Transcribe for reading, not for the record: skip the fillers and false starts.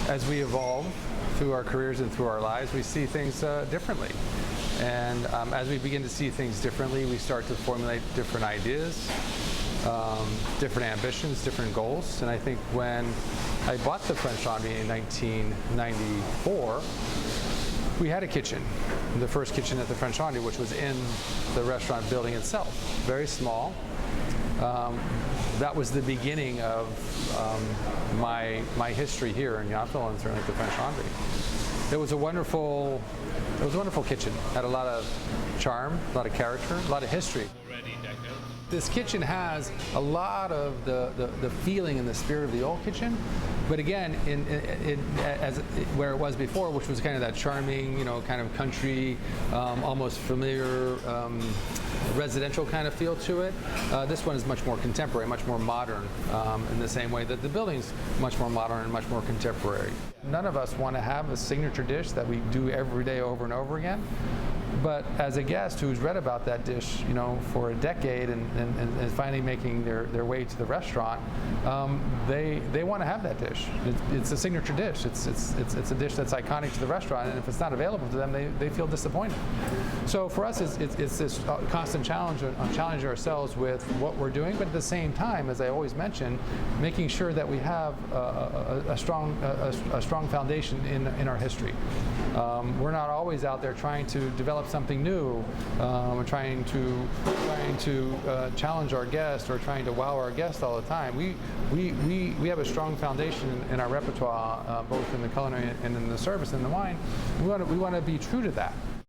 as we evolve through our careers and through our lives, we see things differently. And as we begin to see things differently, we start to formulate different ideas, different ambitions, different goals. And I think when I bought the French Laundry in 1994, we had a kitchen, the first kitchen at the French Laundry, which was in the restaurant building itself, very small. That was the beginning of my history here in Yountville and certainly at the French Laundry. It was a wonderful kitchen. Had a lot of charm, a lot of character, a lot of history. This kitchen has a lot of the feeling and the spirit of the old kitchen, but again, where it was before, which was kind of that charming, kind of country, almost familiar, residential kind of feel to it. This one is much more contemporary, much more modern, in the same way that the building's much more modern and much more contemporary. None of us want to have a signature dish that we do every day over and over again. But as a guest who's read about that dish, for a decade and finally making their way to the restaurant, they want to have that dish. It's a signature dish. It's a dish that's iconic to the restaurant, and if it's not available to them, they feel disappointed. So for us, it's this constant challenge of challenging ourselves with what we're doing, but at the same time, as I always mention, making sure that we have a strong foundation in our history. We're not always out there trying to develop something new, or trying to challenge our guests or trying to wow our guests all the time. We have a strong foundation in our repertoire, both in the culinary and in the service and the wine. We want to be true to that.